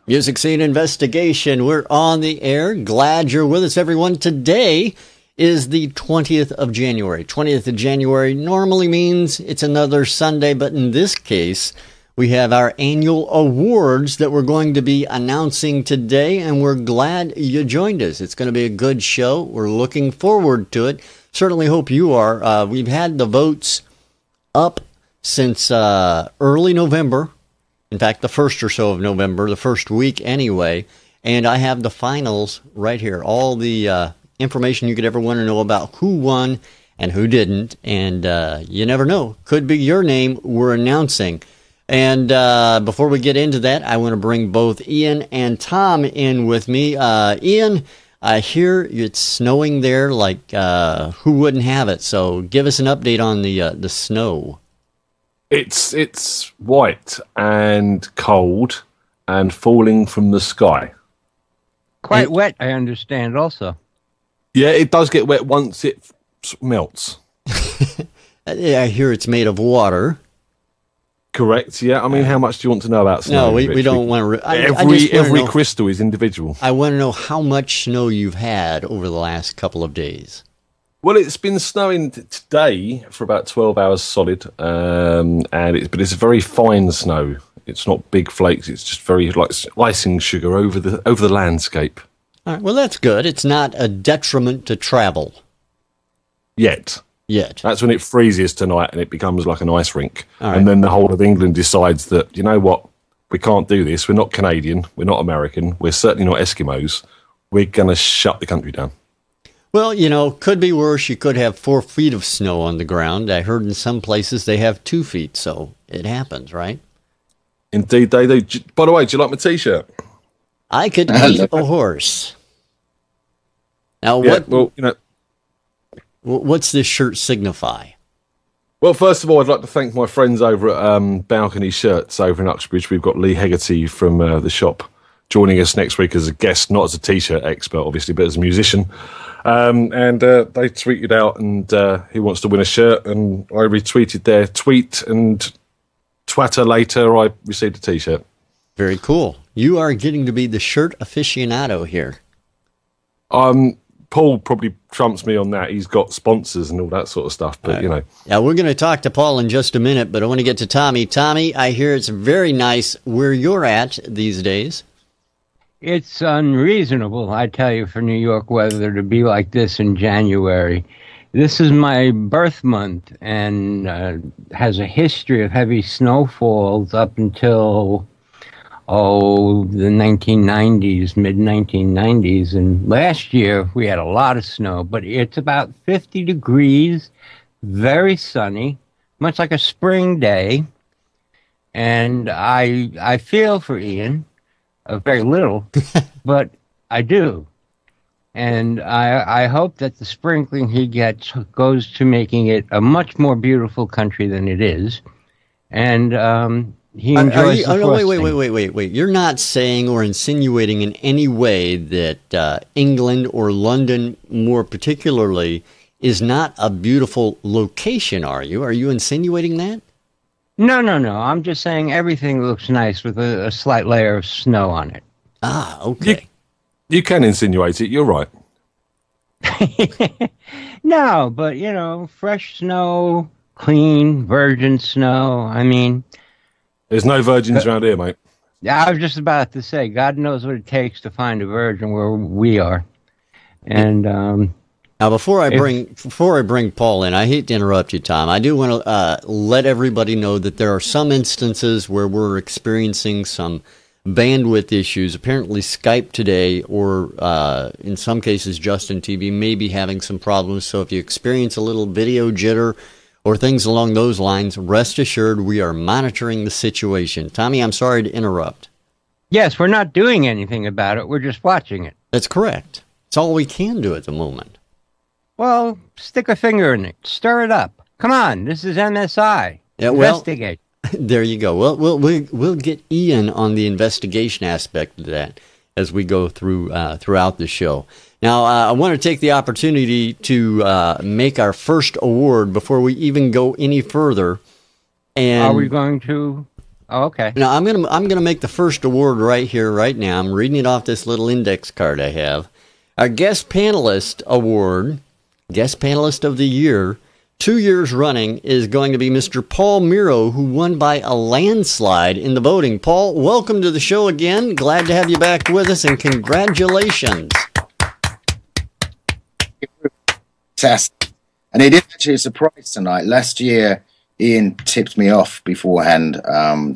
Music Scene Investigation. We're on the air. Glad you're with us, everyone. Today is the 20th of January. 20th of January normally means it's another Sunday, but in this case, we have our annual awards that we're going to be announcing today, and we're glad you joined us. It's going to be a good show. We're looking forward to it. Certainly hope you are. We've had the votes up since early November. In fact, the first or so of November, the first week anyway, and I have the finals right here. All the information you could ever want to know about who won and who didn't, and you never know. Could be your name we're announcing. And before we get into that, I want to bring both Ian and Tom in with me. Ian, I hear it's snowing there like who wouldn't have it, so give us an update on the snow. It's white and cold and falling from the sky. Quite wet, I understand, also. Yeah, it does get wet once it melts. I hear it's made of water. Correct, yeah. I mean, how much do you want to know about snow? No, we don't want to... Every crystal is individual. I want to know how much snow you've had over the last couple of days. Well, it's been snowing today for about 12 hours solid, but it's very fine snow. It's not big flakes. It's just very like icing sugar over the landscape. All right, well, that's good. It's not a detriment to travel. Yet. That's when it freezes tonight and it becomes like an ice rink. Right. And then the whole of England decides that, you know what, we can't do this. We're not Canadian. We're not American. We're certainly not Eskimos. We're going to shut the country down. Well, you know, could be worse. You could have 4 feet of snow on the ground. I heard in some places they have 2 feet, so it happens, right? Indeed, they do. By the way, do you like my T-shirt? I could eat a horse. Now, what's this shirt signify? Well, first of all, I'd like to thank my friends over at Balcony Shirts over in Uxbridge. We've got Lee Hegarty from the shop joining us next week as a guest, not as a T-shirt expert, obviously, but as a musician. And they tweeted out, and he wants to win a shirt, and I retweeted their tweet, and twatter later, I received a T-shirt. Very cool. You are getting to be the shirt aficionado here. Paul probably trumps me on that. He's got sponsors and all that sort of stuff, but, you know. Yeah, we're going to talk to Paul in just a minute, but I want to get to Tommy. Tommy, I hear it's very nice where you're at these days. It's unreasonable, I tell you, for New York weather to be like this in January. This is my birth month and has a history of heavy snowfalls up until, the 1990s, mid-1990s. And last year we had a lot of snow, but it's about 50 degrees, very sunny, much like a spring day. And I feel for Ian. Very little, but I do. And I hope that the sprinkling he gets goes to making it a much more beautiful country than it is. And he enjoys Wait. You're not saying or insinuating in any way that England or London, more particularly, is not a beautiful location, are you? Are you insinuating that? No. I'm just saying everything looks nice with a slight layer of snow on it. Ah, okay. You can insinuate it. You're right. No, but, you know, fresh snow, clean, virgin snow. I mean... There's no virgins around here, mate. Yeah, I was just about to say, God knows what it takes to find a virgin where we are. And... Now, before I bring Paul in, I hate to interrupt you, Tom. I do want to let everybody know that there are some instances where we're experiencing some bandwidth issues. Apparently, Skype today, or in some cases, Justin TV, may be having some problems. So if you experience a little video jitter or things along those lines, rest assured we are monitoring the situation. Tommy, I'm sorry to interrupt. Yes, we're not doing anything about it. We're just watching it. That's correct. It's all we can do at the moment. Well, stick a finger in it. Stir it up. Come on, this is MSI. Yeah, investigate. There you go. Well, we'll get Ian on the investigation aspect of that as we go through throughout the show. Now, I want to take the opportunity to make our first award before we even go any further. And are we going to Oh, okay. Now I'm gonna make the first award right here, right now. I'm reading it off this little index card I have. Our guest panelist award, guest panelist of the year, 2 years running, is going to be Mr. Paul Miro, who won by a landslide in the voting. Paul, welcome to the show again. Glad to have you back with us, and congratulations. Fantastic. And it is actually a surprise tonight. Last year, Ian tipped me off beforehand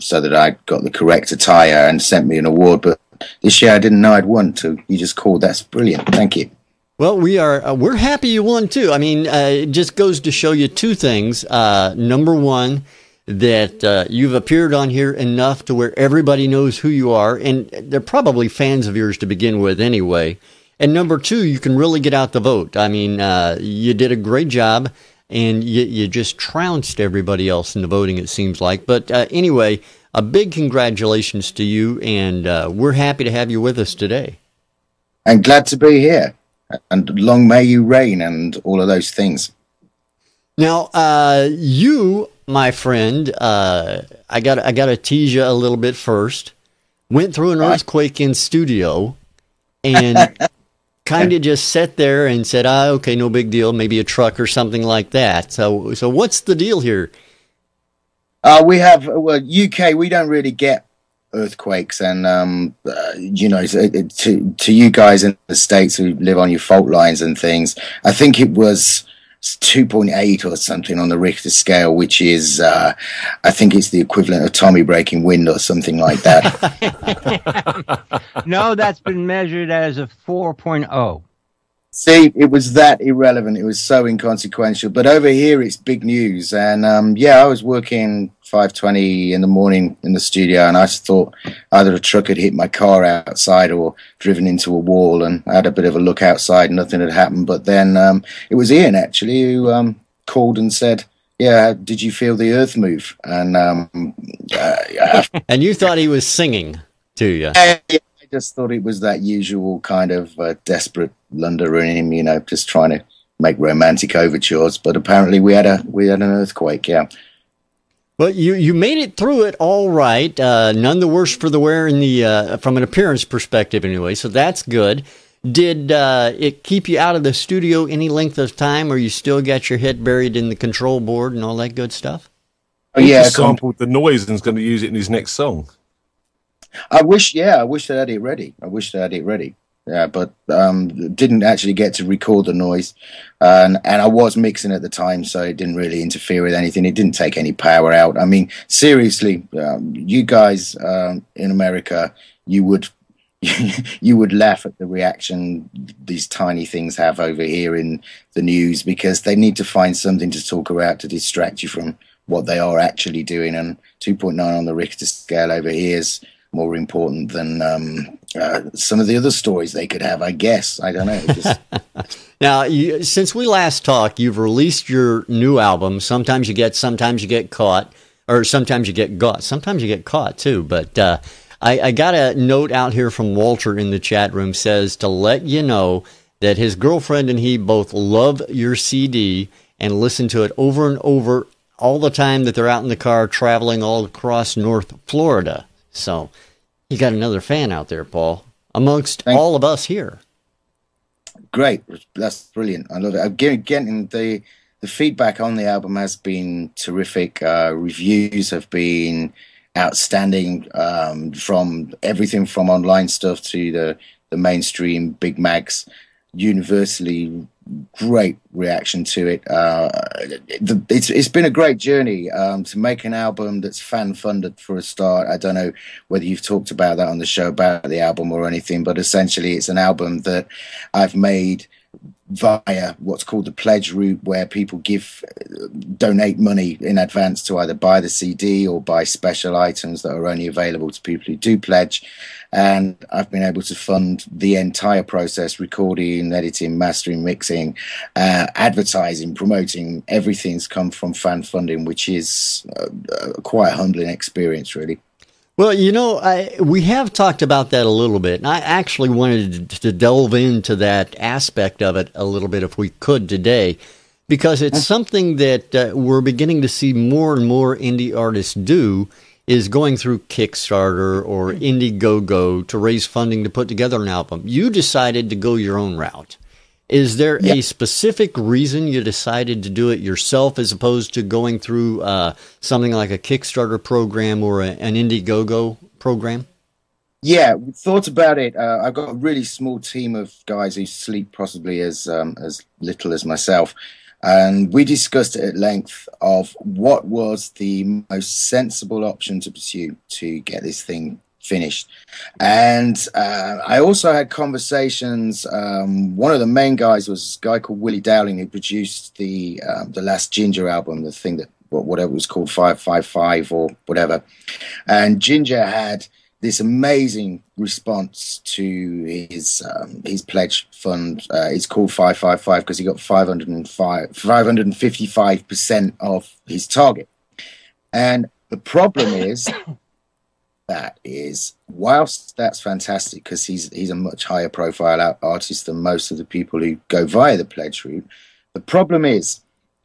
so that I got the correct attire and sent me an award. But this year I didn't know I'd won, so you just called. That's brilliant. Thank you. Well, we're happy you won too. I mean, it just goes to show you two things. Number one, that you've appeared on here enough to where everybody knows who you are, and they're probably fans of yours to begin with anyway. And number two, you can really get out the vote. I mean, you did a great job, and you just trounced everybody else in the voting, it seems like. But anyway, a big congratulations to you, and we're happy to have you with us today. I'm glad to be here. And long may you reign, and all of those things. Now, you, my friend, I got to tease you a little bit first. Went through an earthquake in studio, and kind of just sat there and said, okay, no big deal, maybe a truck or something like that. So what's the deal here? We have, UK, we don't really get earthquakes, and to you guys in the States who live on your fault lines and things, I think it was 2.8 or something on the Richter scale, which is I think it's the equivalent of Tommy breaking wind or something like that. No, that's been measured as a 4.0. See, it was that irrelevant. It was so inconsequential. But over here, it's big news. And I was working 5:20 in the morning in the studio, and I just thought either a truck had hit my car outside or driven into a wall. And I had a bit of a look outside. Nothing had happened. But then it was Ian, actually, who called and said, yeah, did you feel the earth move? And and you thought he was singing to you. I just thought it was that usual kind of desperate blunder in him, just trying to make romantic overtures. But apparently we had an earthquake, yeah. Well, you made it through it all right. None the worse for the wear in the from an appearance perspective, anyway. So that's good. Did it keep you out of the studio any length of time, or you still got your head buried in the control board and all that good stuff? Oh, yeah, he sampled the noise and is going to use it in his next song. I wish I had it ready. Yeah, but didn't actually get to record the noise, and I was mixing at the time, so it didn't really interfere with anything. It didn't take any power out. I mean, seriously, you guys in America, you would laugh at the reaction these tiny things have over here in the news, because they need to find something to talk about to distract you from what they are actually doing. And 2.9 on the Richter scale over here is more important than some of the other stories they could have, I guess. I don't know. Now, since we last talked, you've released your new album. Sometimes you get caught, or sometimes you get got. Sometimes you get caught, too. But I got a note out here from Walter in the chat room, says to let you know that his girlfriend and he both love your CD and listen to it over and over all the time that they're out in the car traveling all across North Florida. So you got another fan out there, Paul, amongst all of us here. Great. That's brilliant. I love it. Getting the feedback on the album has been terrific. Reviews have been outstanding, from everything from online stuff to the mainstream big mags. Universally great reaction to it. It's been a great journey to make an album that's fan funded for a start. I don't know whether you've talked about that on the show about the album or anything, but essentially it's an album that I've made via what's called the pledge route, where people donate money in advance to either buy the CD or buy special items that are only available to people who do pledge. And I've been able to fund the entire process: recording, editing, mastering, mixing, advertising, promoting. Everything's come from fan funding, which is quite a humbling experience, really. Well, we have talked about that a little bit, and I actually wanted to delve into that aspect of it a little bit if we could today, because it's something that we're beginning to see more and more indie artists do, is going through Kickstarter or Indiegogo to raise funding to put together an album. You decided to go your own route. Is there a specific reason you decided to do it yourself as opposed to going through something like a Kickstarter program or an Indiegogo program? Yeah, we thought about it. I've got a really small team of guys who sleep possibly as little as myself. And we discussed it at length of what was the most sensible option to pursue to get this thing finished. And I also had conversations. One of the main guys was a guy called Willie Dowling, who produced the last Ginger album, the thing that whatever it was called, 555 or whatever. And Ginger had this amazing response to his pledge fund. It's called 555 because he got 555% of his target. And the problem is whilst that's fantastic because he's a much higher profile artist than most of the people who go via the pledge route, the problem is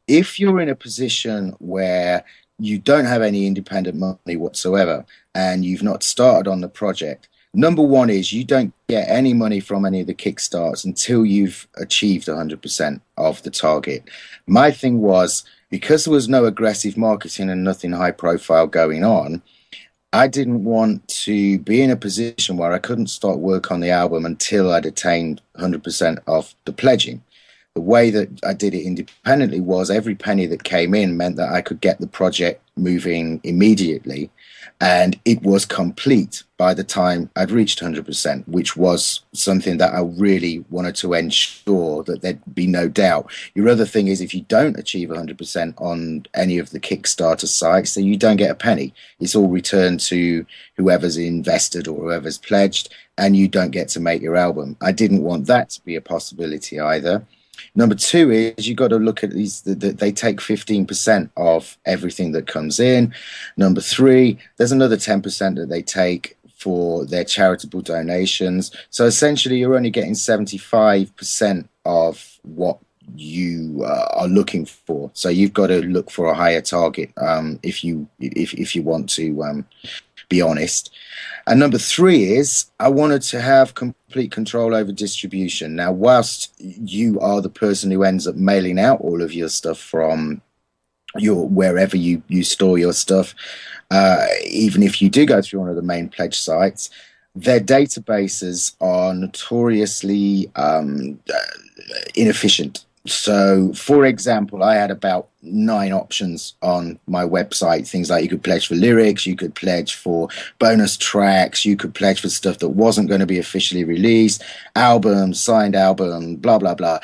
if you're in a position where you don't have any independent money whatsoever and you've not started on the project, number one is you don't get any money from any of the Kickstarts until you've achieved 100% of the target. My thing was, because there was no aggressive marketing and nothing high profile going on, I didn't want to be in a position where I couldn't start work on the album until I'd attained 100% of the pledging. The way that I did it independently was every penny that came in meant that I could get the project moving immediately. And it was complete by the time I'd reached 100%, which was something that I really wanted to ensure that there'd be no doubt. Your other thing is if you don't achieve 100% on any of the Kickstarter sites, then you don't get a penny. It's all returned to whoever's invested or whoever's pledged, and you don't get to make your album. I didn't want that to be a possibility either. Number two is you got to look at these, they take 15% of everything that comes in. Number three, there's another 10% that they take for their charitable donations. So essentially you're only getting 75% of what you are looking for. So you've got to look for a higher target if you want to be honest. And number three is I wanted to have complete control over distribution. Now, whilst you are the person who ends up mailing out all of your stuff from your wherever you store your stuff, even if you do go through one of the main pledge sites, their databases are notoriously inefficient. So, for example, I had about 9 options on my website. Things like you could pledge for lyrics, you could pledge for bonus tracks, you could pledge for stuff that wasn't going to be officially released, albums, signed album, blah, blah, blah.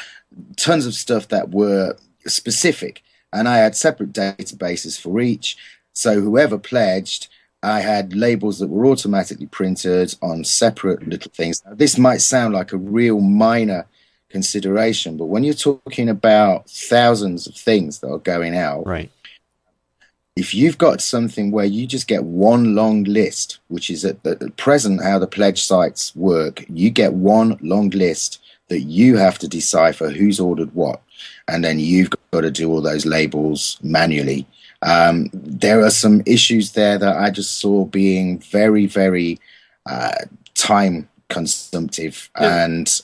Tons of stuff that were specific. And I had separate databases for each. So whoever pledged, I had labels that were automatically printed on separate little things. Now, this might sound like a real minor consideration, but when you're talking about thousands of things that are going out, right? If you've got something where you just get one long list, which is at present how the pledge sites work, you get one long list that you have to decipher who's ordered what, and then you've got to do all those labels manually. There are some issues there that I just saw being very, very time consumptive, and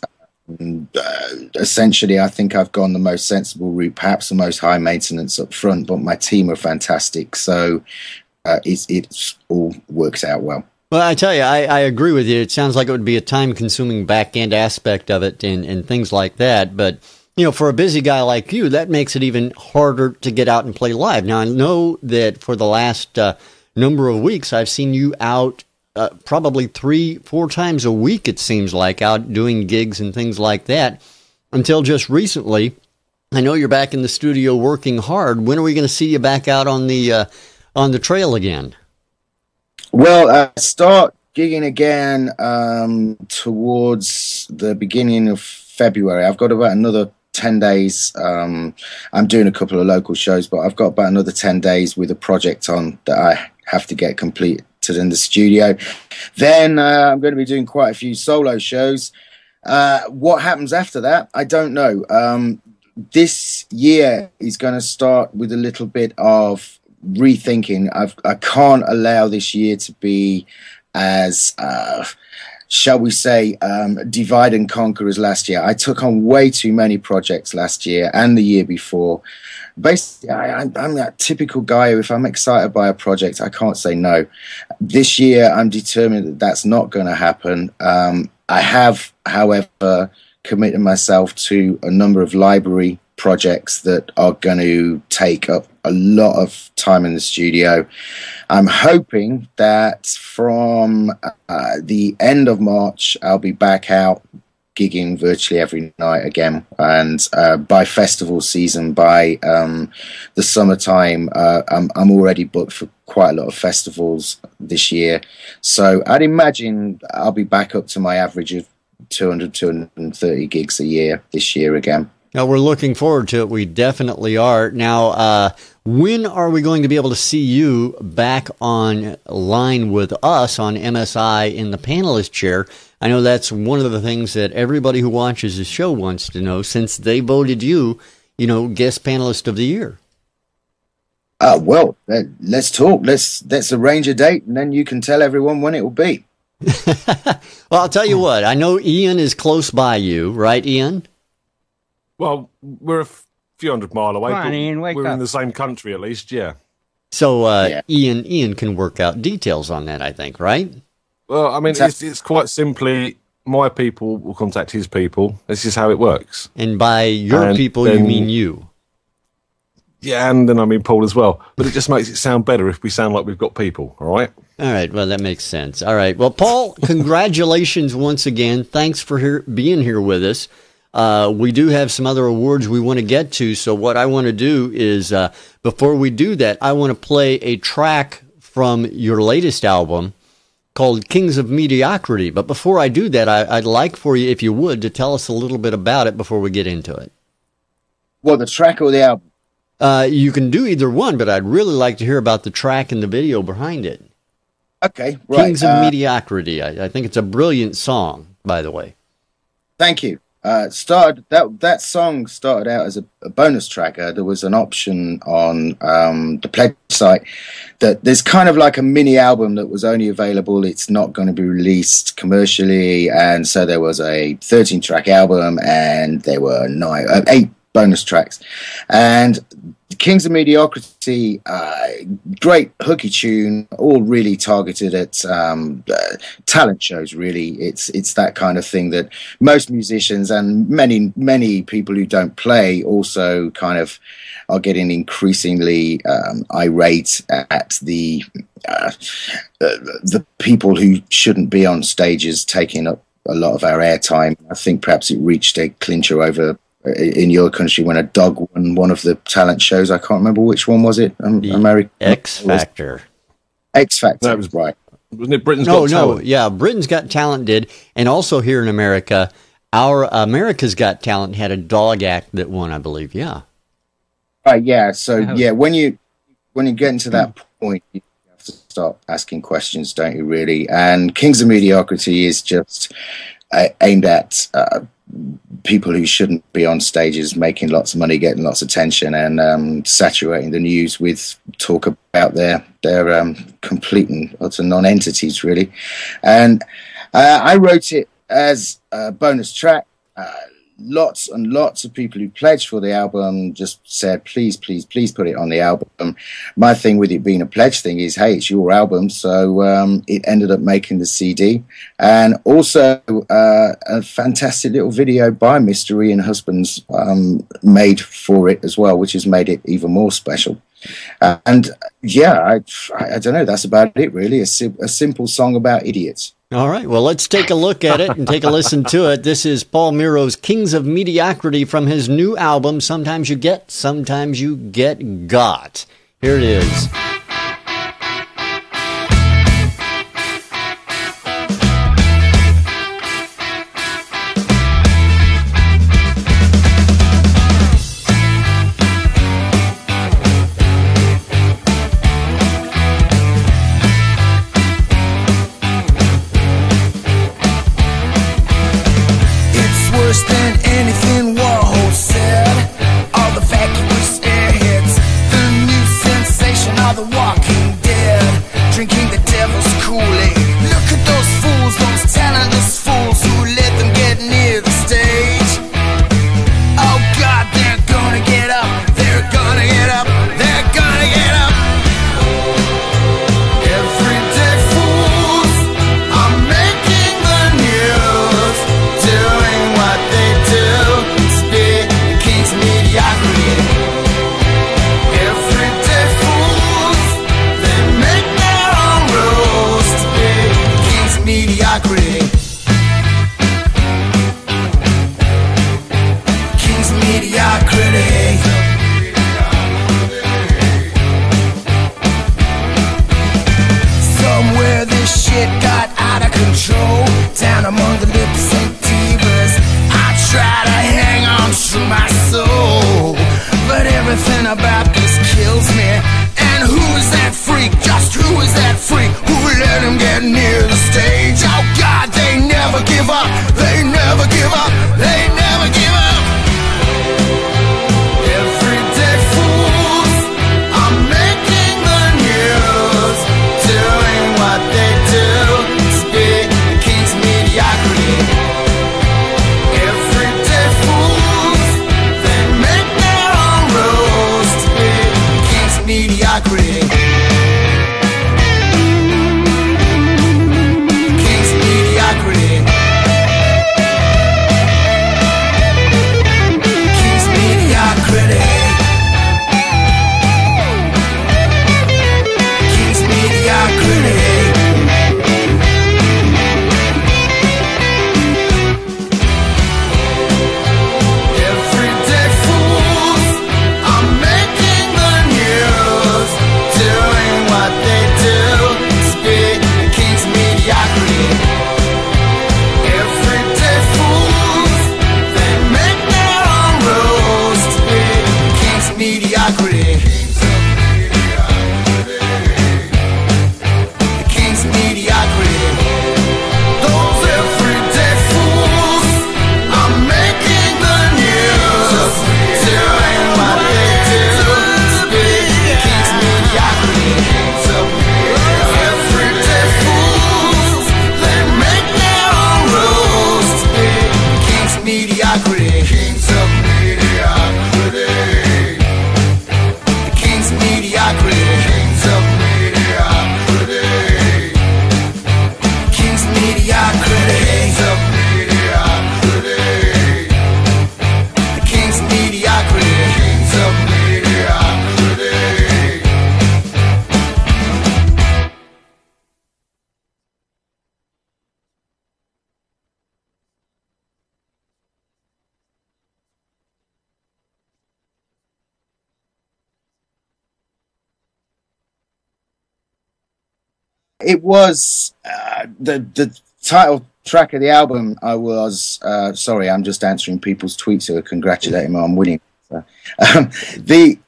essentially I think I've gone the most sensible route, perhaps the most high maintenance up front, but my team are fantastic, so it's all works out well. Well, I tell you, I agree with you. It sounds like it would be a time-consuming back-end aspect of it and things like that, but you know, for a busy guy like you, that makes it even harder to get out and play live. Now, I know that for the last number of weeks, I've seen you out probably 3-4 times a week, it seems like, out doing gigs and things like that, until just recently. I know you're back in the studio working hard. When are we going to see you back out on the trail again? Well, I start gigging again towards the beginning of February. I've got about another 10 days. I'm doing a couple of local shows, but I've got about another 10 days with a project on that I have to get completed in the studio. Then I'm going to be doing quite a few solo shows. What happens after that, I don't know. This year is going to start with a little bit of rethinking. I can't allow this year to be as shall we say, divide and conquer as last year. I took on way too many projects last year and the year before. Basically, I'm that typical guy who, if I'm excited by a project, I can't say no. This year, I'm determined that that's not going to happen. I have, however, committed myself to a number of library projects that are going to take up a lot of time in the studio. I'm hoping that from the end of March, I'll be back out gigging virtually every night again. And by festival season, by the summertime, I'm already booked for quite a lot of festivals this year. So I'd imagine I'll be back up to my average of 230 gigs a year this year again. Now, we're looking forward to it. We definitely are. Now, when are we going to be able to see you back on line with us on MSI in the panelist chair? I know that's one of the things that everybody who watches the show wants to know, since they voted you, guest panelist of the year. Well, let's talk. Let's arrange a date, and then you can tell everyone when it will be. Well, I'll tell you what. I know Ian is close by you, right, Ian? Well, we're a few hundred mile away, Come on, but Ian, we're up. in the same country at least, yeah. So Yeah. Ian can work out details on that, I think, right? Well, I mean, it's quite simply my people will contact his people. This is how it works. And by your And people, you then- mean you. Yeah, and then I mean Paul as well. But it just makes it sound better if we sound like we've got people, all right? All right, well, that makes sense. All right, well, Paul, congratulations once again. Thanks for being here with us. We do have some other awards we want to get to, so what I want to do is, before we do that, I want to play a track from your latest album called Kings of Mediocrity. But before I do that, I'd like for you, if you would, to tell us a little bit about it before we get into it. Well, the track or the album? You can do either one, but I'd really like to hear about the track and the video behind it. Okay, right. Kings of Mediocrity. I think it's a brilliant song, by the way. Thank you. That song started out as a bonus track. There was an option on the Pledge site that there's kind of like a mini album that was only available. It's not going to be released commercially, and so there was a 13-track album, and there were 8 bonus tracks. And Kings of Mediocrity, great hooky tune, all really targeted at talent shows, really. It's that kind of thing that most musicians and many people who don't play also kind of are getting increasingly irate at the people who shouldn't be on stages taking up a lot of our airtime. I think perhaps it reached a clincher over in your country when a dog won one of the talent shows. I can't remember which one was it. American X Factor. X Factor. That was right. Wasn't it Britain's Got Talent? Yeah, Britain's Got Talent did, and also here in America, our America's Got Talent had a dog act that won, I believe. Yeah. Right. Yeah. So yeah, when you get into that point, you have to start asking questions, don't you? Really. And Kings of Mediocrity is just aimed at people who shouldn't be on stages making lots of money, getting lots of attention, and saturating the news with talk about their complete and utter non-entities, really. And I wrote it as a bonus track. Lots and lots of people who pledged for the album just said, please put it on the album. My thing with it being a pledge thing is, hey, it's your album. So it ended up making the CD. And also a fantastic little video by Mr. Ian Husbands made for it as well, which has made it even more special. And yeah, I don't know. That's about it, really. A simple song about idiots. All right, well, let's take a look at it and take a listen to it. This is Paul Miro's Kings of Mediocrity from his new album, Sometimes You Get, Sometimes You Get Got. Here it is. All the vacuous airheads, the new sensation, all the give up. They never give up. They never give up. Everyday fools are making the news, doing what they do, speak the king's mediocrity. Everyday fools, they make their own rules, speak the king's mediocrity. King's mediocrity. King's mediocrity. King's mediocrity. Everyday fools are making the news, doing what they do, speak the king's mediocrity. Everyday fools, they make their own rules, speak the king's mediocrity. The king's mediocrity. Those everyday fools are making the news, doing what they do, speak the king's mediocrity. Everyday fools, they make their own rules, speak the king's mediocrity. Kings of mediocrity. The king's mediocrity. Kings of mediocrity. King's mediocrity. The king's mediocrity. Kings of mediocrity. It was the title track of the album. I was sorry, I'm just answering people's tweets who are congratulating me on winning. The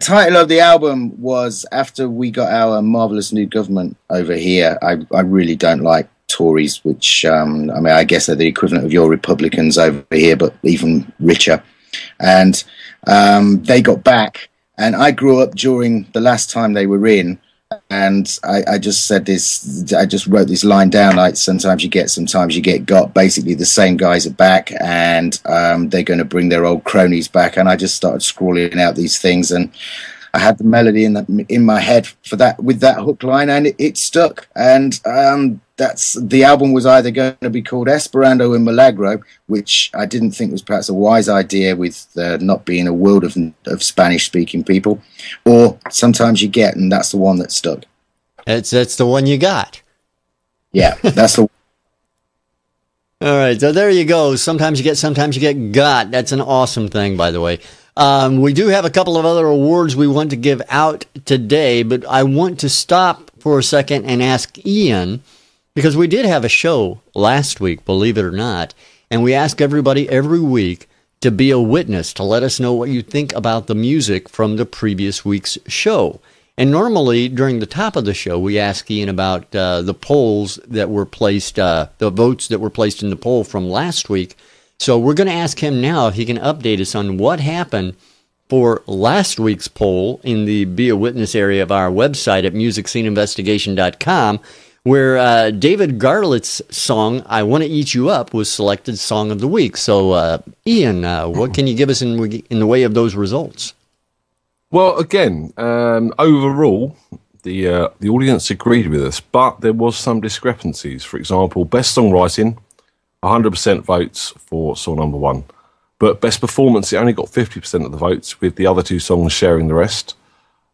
title of the album was, after we got our marvelous new government over here. I really don't like Tories, which I mean, I guess they're the equivalent of your Republicans over here, but even richer. And they got back, and I grew up during the last time they were in. And I just said this, I just wrote this line down, like, sometimes you get, sometimes you get got. Basically, the same guys are back, and they're going to bring their old cronies back. And I just started scrawling out these things, and I had the melody in my head for that, with that hook line, and it stuck. And that's, the album was either going to be called Esperando and Milagro, which I didn't think was perhaps a wise idea, with not being a world of Spanish-speaking people, or Sometimes You Get, and that's the one that stuck. That's the one you got. Yeah, that's the. All right, so there you go. Sometimes you get got. That's an awesome thing, by the way. We do have a couple of other awards we want to give out today, but I want to stop for a second and ask Ian, because we did have a show last week, believe it or not, and we ask everybody every week to be a witness, to let us know what you think about the music from the previous week's show. And normally, during the top of the show, we ask Ian about the polls that were placed, the votes that were placed in the poll from last week. So we're going to ask him now if he can update us on what happened for last week's poll in the Be a Witness area of our website at musicsceneinvestigation.com, where David Garlett's song, I Want to Eat You Up, was selected Song of the Week. So, Ian, what can you give us in the way of those results? Well, again, overall, the audience agreed with us, but there was some discrepancies. For example, best songwriting, 100% votes for song number one. But best performance, it only got 50% of the votes, with the other two songs sharing the rest.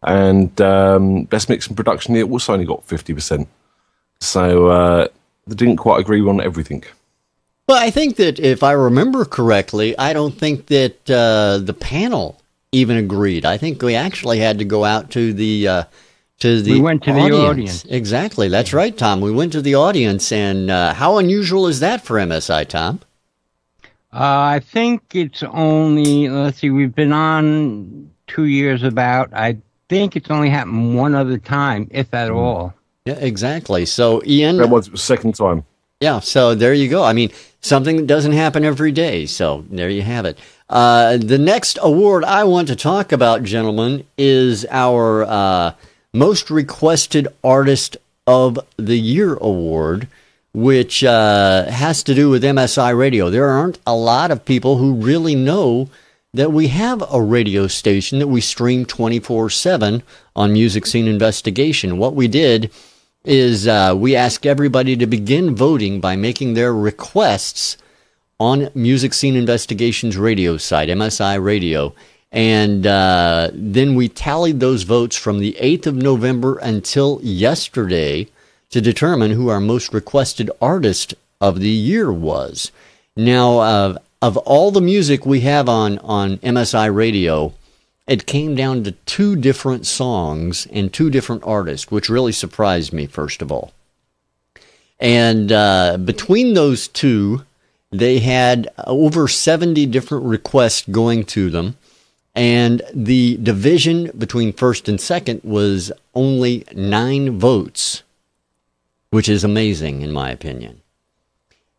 And best mix and production, it also only got 50%. So they didn't quite agree on everything. Well, I think that if I remember correctly, I don't think that the panel even agreed. I think we actually had to go out to the we went to the audience. Exactly. That's right, Tom. We went to the audience, and how unusual is that for MSI, Tom? I think it's only, let's see, we've been on 2 years about. I think it's only happened one other time, if at all. Yeah, exactly. So, Ian... That was the second time. Yeah, so there you go. I mean, something that doesn't happen every day. So there you have it. The next award I want to talk about, gentlemen, is our Most Requested Artist of the Year award, which has to do with MSI Radio. There aren't a lot of people who really know that we have a radio station that we stream 24/7 on Music Scene Investigation. What we did is we asked everybody to begin voting by making their requests on Music Scene Investigation's radio site, MSI Radio. And then we tallied those votes from the 8th of November until yesterday to determine who our most requested artist of the year was. Now, of all the music we have on MSI Radio, it came down to 2 different songs and 2 different artists, which really surprised me, first of all. And between those 2, they had over 70 different requests going to them. And the division between first and second was only 9 votes, which is amazing, in my opinion.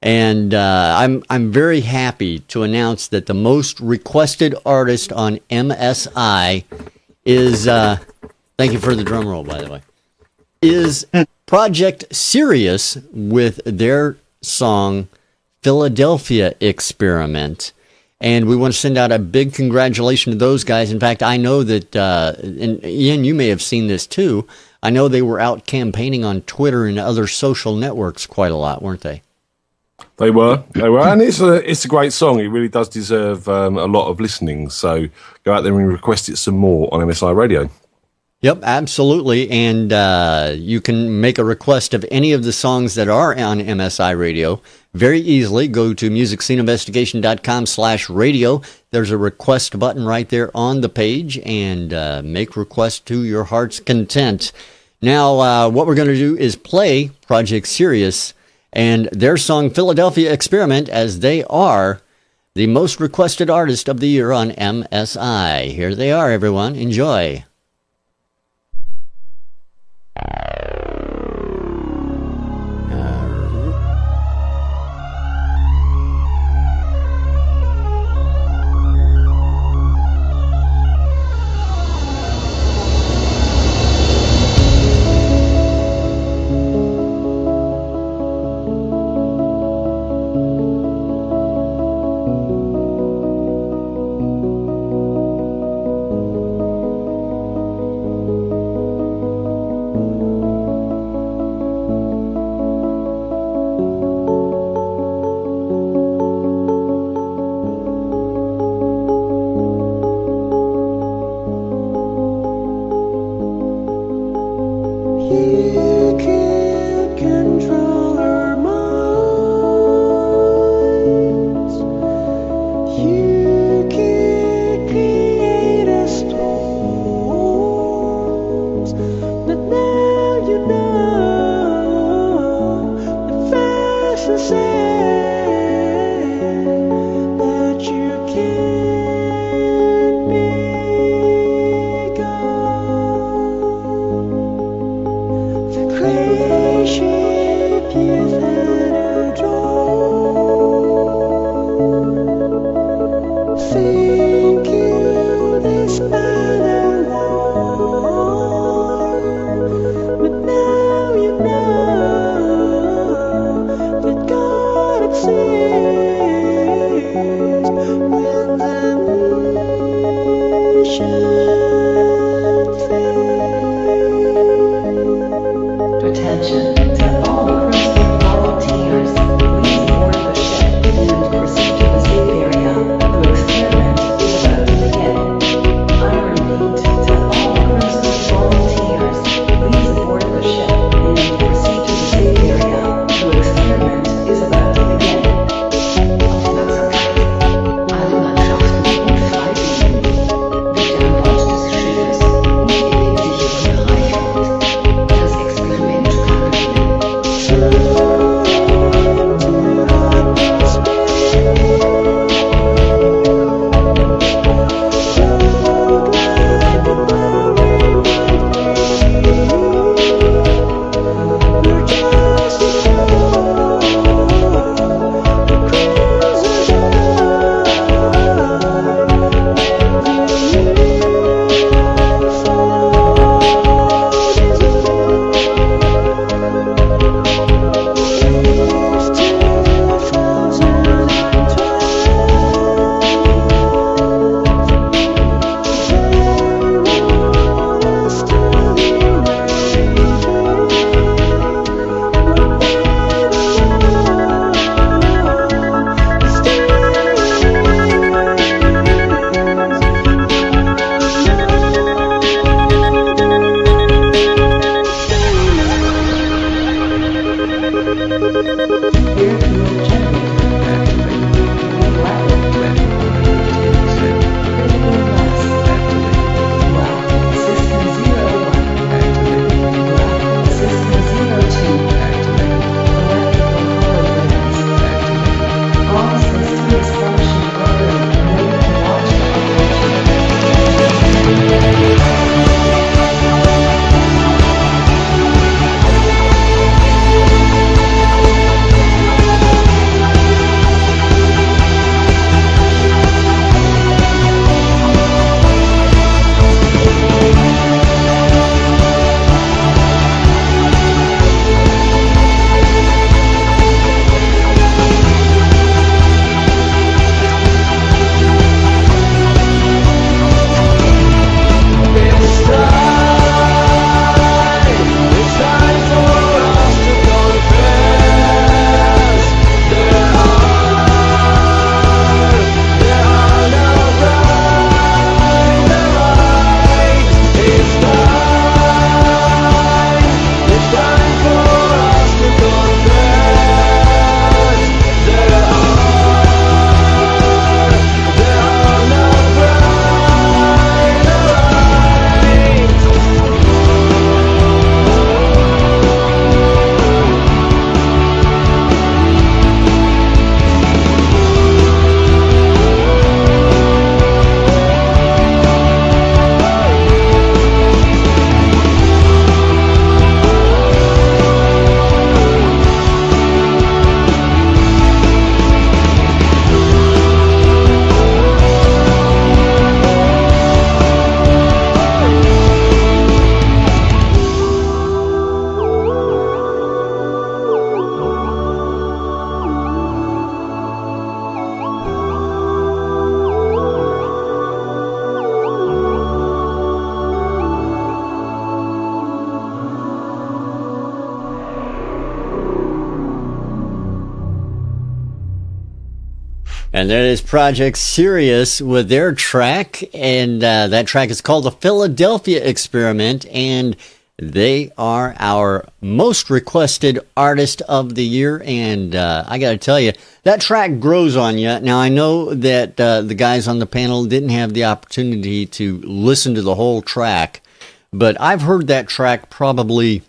And I'm very happy to announce that the most requested artist on MSI is, thank you for the drum roll, by the way, is Project Sirius with their song Philadelphia Experiment. And we want to send out a big congratulations to those guys. In fact, I know that, and Ian, you may have seen this too, I know they were out campaigning on Twitter and other social networks quite a lot, weren't they? They were, and it's a great song. It really does deserve a lot of listening. So go out there and request it some more on MSI Radio. Yep, absolutely. And you can make a request of any of the songs that are on MSI Radio very easily. Go to musicsceneinvestigation.com/radio. There's a request button right there on the page, and make requests to your heart's content. Now, what we're going to do is play Project Sirius and their song Philadelphia Experiment, as they are the most requested artist of the year on MSI. Here they are, everyone. Enjoy. But now you know that God And that is Project Sirius with their track, and that track is called The Philadelphia Experiment, and they are our most requested artist of the year, and I got to tell you, that track grows on you. Now, I know that the guys on the panel didn't have the opportunity to listen to the whole track, but I've heard that track probably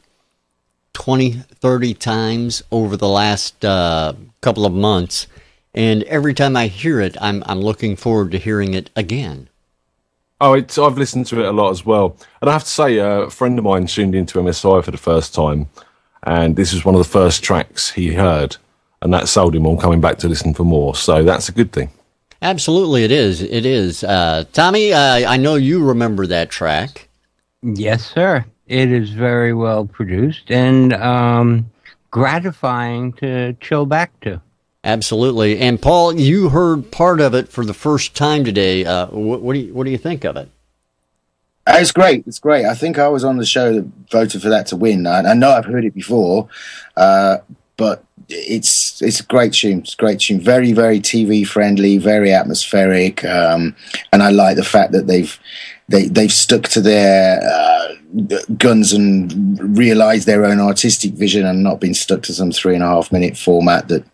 20, 30 times over the last couple of months. And every time I hear it, I'm looking forward to hearing it again. Oh, I've listened to it a lot as well. And I have to say, a friend of mine tuned into MSI for the first time, and this was one of the first tracks he heard, and that sold him on coming back to listen for more. So that's a good thing. Absolutely, it is. It is. Tommy, I know you remember that track. Yes, sir. It is very well produced and gratifying to chill back to. Absolutely. And Paul, you heard part of it for the first time today. What do you think of it? It's great. It's great. I think I was on the show that voted for that to win. I know I've heard it before, but it's a great tune. It's a great tune. Very, very TV friendly, very atmospheric, and I like the fact that they've stuck to their guns and realised their own artistic vision and not been stuck to some 3.5 minute format that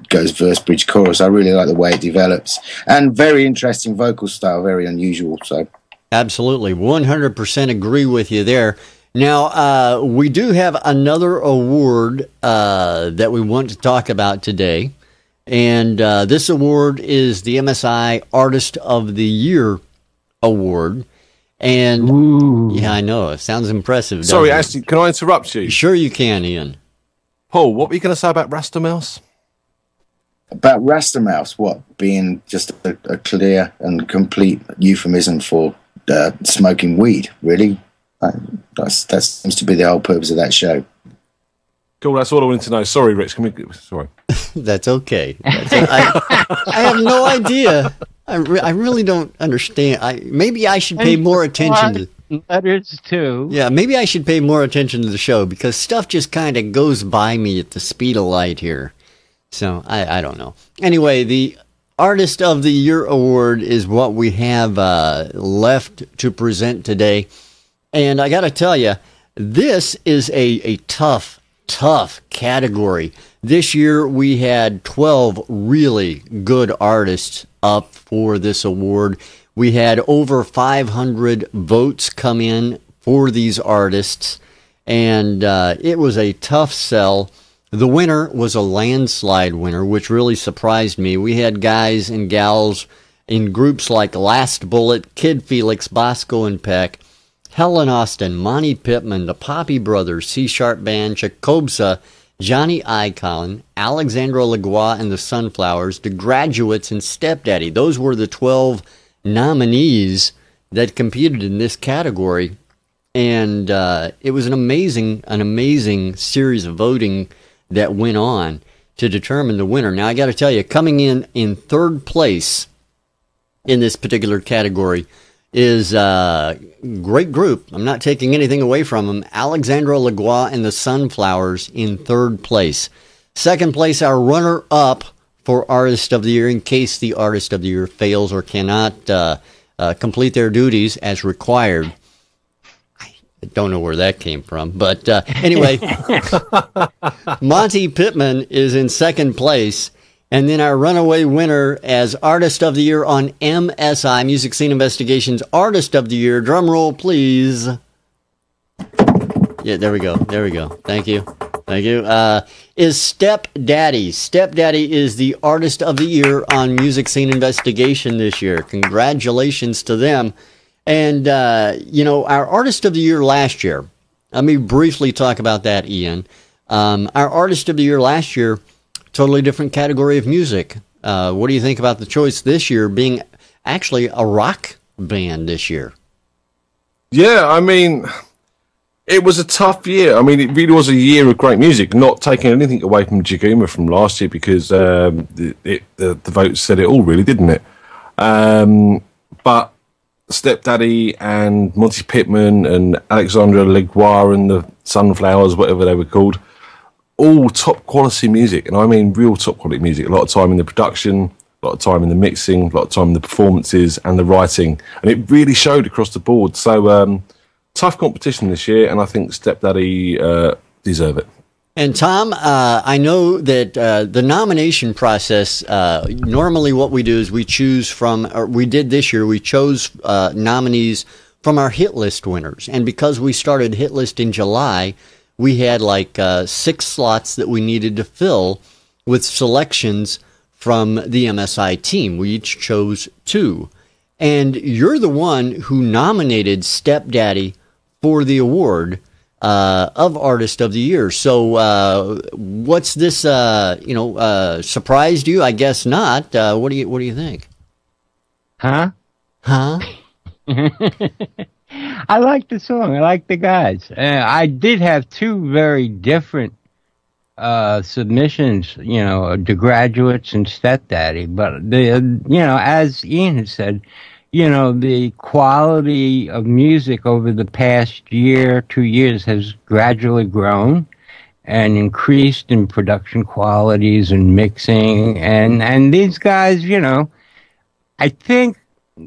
goes verse, bridge, chorus. I really like the way it develops, and very interesting vocal style, very unusual. So, absolutely, 100% agree with you there. Now, we do have another award that we want to talk about today, and this award is the MSI Artist of the Year Award. And Ooh. yeah, I know, it sounds impressive. Sorry, doesn't it? Ashley, can I interrupt you? Sure you can, Ian. Paul, what were you going to say about Rasta Mouse? about Rasta Mouse, what being just a clear and complete euphemism for smoking weed, really. That seems to be the whole purpose of that show. Cool, that's all I wanted to know. Sorry, Rich. Sorry. That's okay. I have no idea. I really don't understand. Maybe I should pay more attention to letters too. Yeah, maybe I should pay more attention to the show because stuff just kind of goes by me at the speed of light here. So I don't know. Anyway, the Artist of the Year Award is what we have left to present today. And I got to tell you, this is a tough category. This year we had 12 really good artists up for this award. We had over 500 votes come in for these artists, and it was a tough sell. The winner was a landslide winner, which really surprised me. We had guys and gals in groups like Last Bullet, Kid Felix, Bosco and Peck, Helen Austin, Monty Pittman, the Poppy Brothers, C-Sharp Band, Chakobsa, Johnny Icon, Alexandra Lagoa and the Sunflowers, The Graduates, and Stepdaddy. Those were the 12 nominees that competed in this category. And it was an amazing series of voting that went on to determine the winner. Now, I got to tell you, coming in third place in this particular category is a great group. I'm not taking anything away from them. Alexandra Lagoa and the Sunflowers in third place. Second place, our runner-up for Artist of the Year, in case the Artist of the Year fails or cannot complete their duties as required. I don't know where that came from, but anyway, Monty Pittman is in second place. And then our runaway winner as Artist of the Year on MSI, Music Scene Investigations Artist of the Year. Drum roll, please. Yeah, there we go. Thank you. Is Stepdaddy. Stepdaddy is the Artist of the Year on Music Scene Investigation this year. Congratulations to them. And, our Artist of the Year last year, let me briefly talk about that, Ian. Our Artist of the Year last year, totally different category of music. What do you think about the choice this year being actually a rock band this year? Yeah, I mean, it was a tough year. I mean, it really was a year of great music, not taking anything away from Jaguma from last year because the votes said it all, really, didn't it? But Stepdaddy and Monty Pittman and Alexandra Leguire and the Sunflowers, whatever they were called, all top quality music, and I mean real top quality music. A lot of time in the production, a lot of time in the mixing, a lot of time in the performances and the writing, and it really showed across the board. So tough competition this year, and I think Stepdaddy deserve it. And Tom, I know that the nomination process, normally what we do is we choose from, or we did this year, we chose nominees from our hit list winners. And because we started hit list in July, we had like 6 slots that we needed to fill with selections from the MSI team. We each chose 2. And you're the one who nominated Stepdaddy for the award of Artist of the Year. So what's this, surprised you? I guess not. What do you think? Huh? I like the song. I like the guys. I did have 2 very different submissions, The Graduates and Stepdaddy. But, as Ian had said, the quality of music over the past year, 2 years has gradually grown and increased in production qualities and mixing. And these guys, I think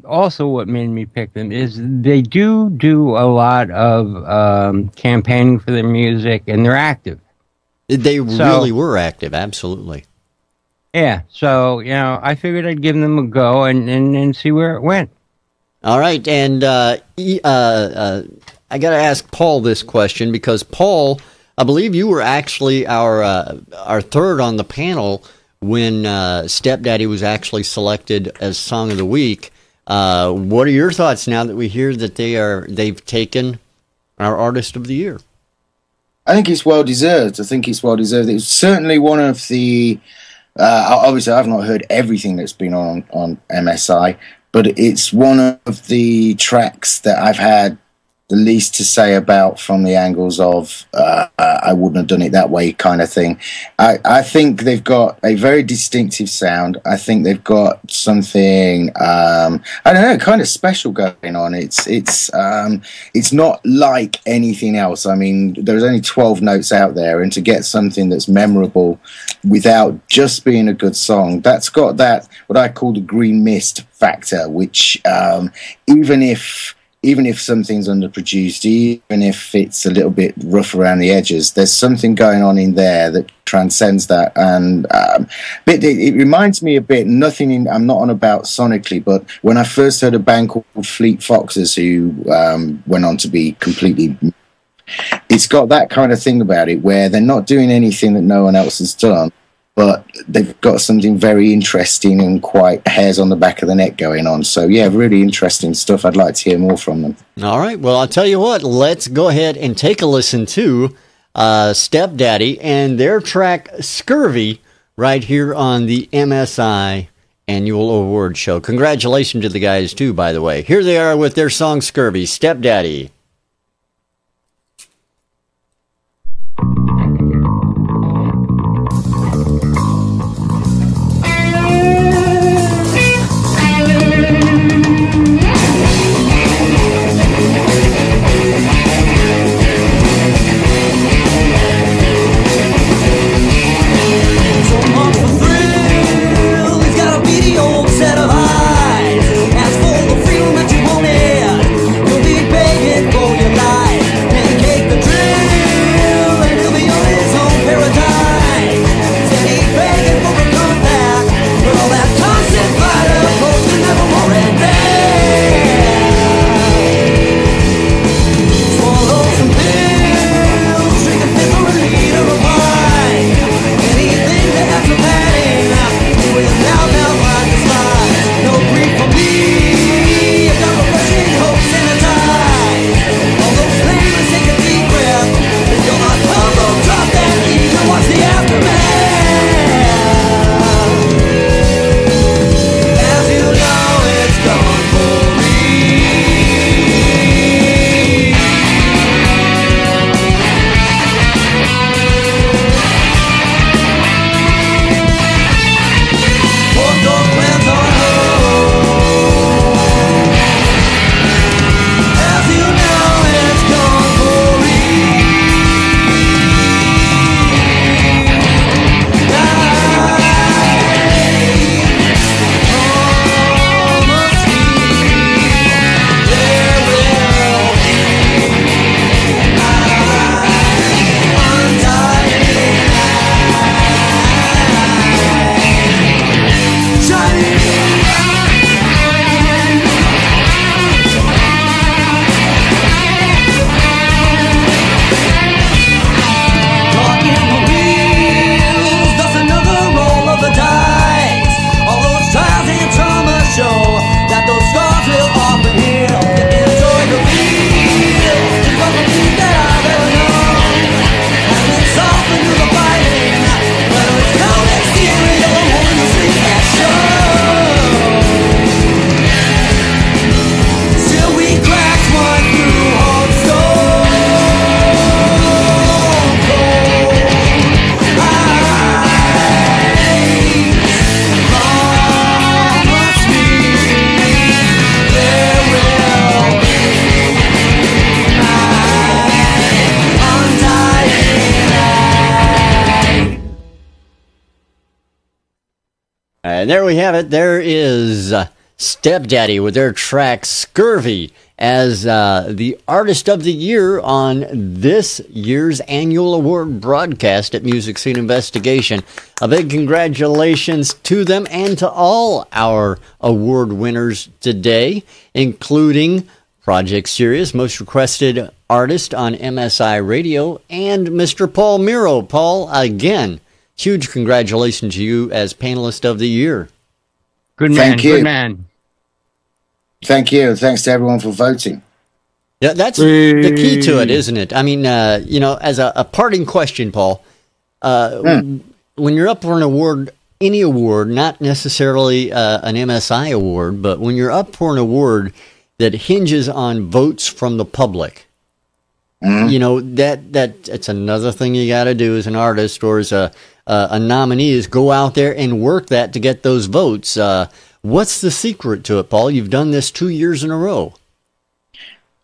also what made me pick them is they do a lot of campaigning for their music, and they're active. They really were active, absolutely. Yeah, so, I figured I'd give them a go and see where it went. All right, and I got to ask Paul this question, because Paul, I believe you were actually our third on the panel when Stepdaddy was actually selected as Song of the Week. What are your thoughts now that we hear that they've taken our Artist of the Year? I think it's well deserved. It's certainly one of the. Obviously, I've not heard everything that's been on MSI, but it's one of the tracks that I've had the least to say about, from the angles of I wouldn't have done it that way kind of thing. I think they've got a very distinctive sound. I think they've got something I don't know, kind of special going on. It's not like anything else. I mean, there's only 12 notes out there, and to get something that's memorable without just being a good song, that's got that what I call the green mist factor, which even if something's underproduced, even if it's a little bit rough around the edges, there's something going on in there that transcends that. And it reminds me a bit, I'm not on about sonically, but when I first heard a band called Fleet Foxes, who went on to be completely... It's got that kind of thing about it, where they're not doing anything that no one else has done, but they've got something very interesting and quite hairs on the back of the neck going on. So, yeah, really interesting stuff. I'd like to hear more from them. All right. Well, I'll tell you what. Let's go ahead and take a listen to Stepdaddy and their track Scurvy right here on the MSI Annual Award Show. Congratulations to the guys, too, by the way. Here they are with their song Scurvy, Stepdaddy. Set of eyes, as for the freedom that you wanted, you'll be begging. And there we have it. There is Stepdaddy with their track Scurvy as the Artist of the Year on this year's annual award broadcast at Music Scene Investigation. A big congratulations to them and to all our award winners today, including Project Sirius, Most Requested Artist on MSI Radio, and Mr. Paul Miro. Paul, again, huge congratulations to you as Panelist of the Year. Good man, Thank you. good man. Thank you. Thanks to everyone for voting. Yeah, that's the key to it, isn't it? I mean, as a parting question, Paul, when you're up for an award, any award, not necessarily an MSI award, but when you're up for an award that hinges on votes from the public, that's another thing you got to do as an artist or as a nominee is go out there and work that to get those votes. What's the secret to it, Paul? You've done this 2 years in a row.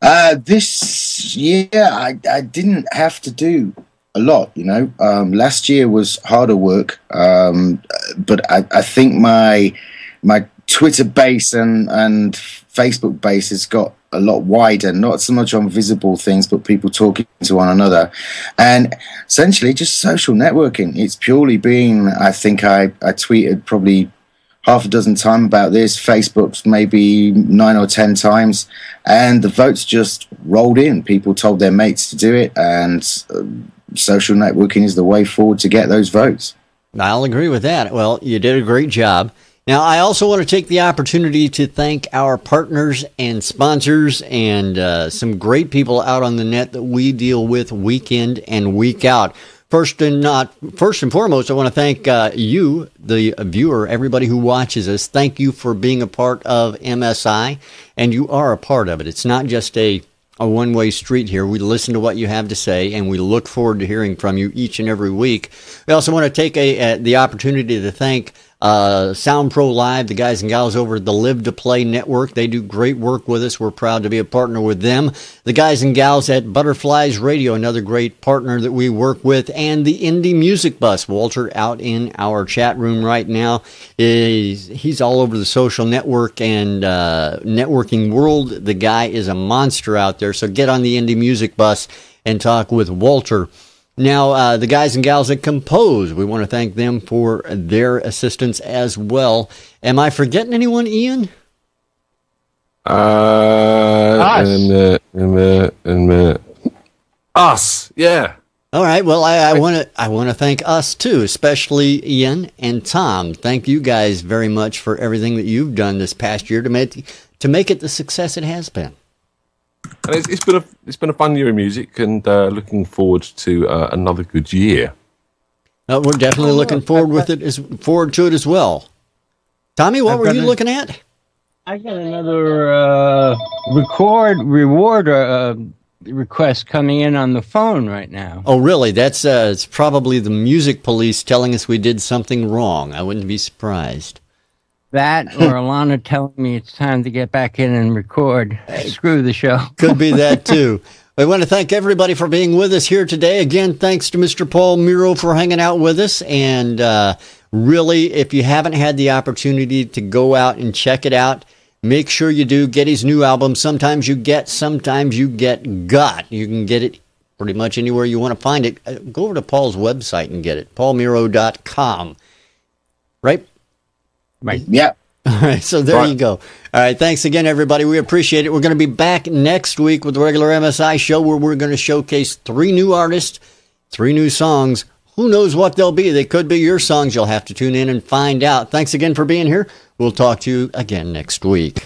This year, I didn't have to do a lot, Last year was harder work, but I think my Twitter base and Facebook base has got a lot wider, not so much on visible things, but people talking to one another. And essentially just social networking. It's purely been, I think I tweeted probably half a dozen times about this, Facebook's maybe 9 or 10 times, and the votes just rolled in. People told their mates to do it, and social networking is the way forward to get those votes. I'll agree with that. Well, you did a great job. Now, I also want to take the opportunity to thank our partners and sponsors and some great people out on the net that we deal with week in and week out. First and foremost, I want to thank you, the viewer, everybody who watches us. Thank you for being a part of MSI, and you are a part of it. It's not just a one-way street here. We listen to what you have to say, and we look forward to hearing from you each and every week. We also want to take the opportunity to thank Sound Pro Live, the guys and gals over at the Live to Play Network. They do great work with us. We're proud to be a partner with them. The guys and gals at Butterflies Radio, another great partner that we work with, and the Indie Music Bus. Walter out in our chat room right now. He's all over the social network and networking world. The guy is a monster out there. So get on the Indie Music Bus and talk with Walter. Now, the guys and gals that compose, we want to thank them for their assistance as well. Am I forgetting anyone, Ian? Us. Us, yeah. All right. Well, I want to thank us too, especially Ian and Tom. Thank you guys very much for everything that you've done this past year to make it the success it has been. And it's been a fun year of music, and looking forward to another good year. We're definitely looking forward to it as well. Tommy, what were you looking at? I got another reward request coming in on the phone right now. Oh, really? That's it's probably the music police telling us we did something wrong. I wouldn't be surprised. That or Alana telling me it's time to get back in and record. Screw the show. Could be that, too. We want to thank everybody for being with us here today. Again, thanks to Mr. Paul Miro for hanging out with us. And really, if you haven't had the opportunity to go out and check it out, make sure you do. Get his new album. Sometimes you get Got. You can get it pretty much anywhere you want to find it. Go over to Paul's website and get it, paulmiro.com. Right? Right. Yeah. All right, so there you go. All right, thanks again, everybody. We appreciate it. We're going to be back next week with the regular MSI show where we're going to showcase 3 new artists, 3 new songs. Who knows what they'll be? They could be your songs. You'll have to tune in and find out. Thanks again for being here. We'll talk to you again next week.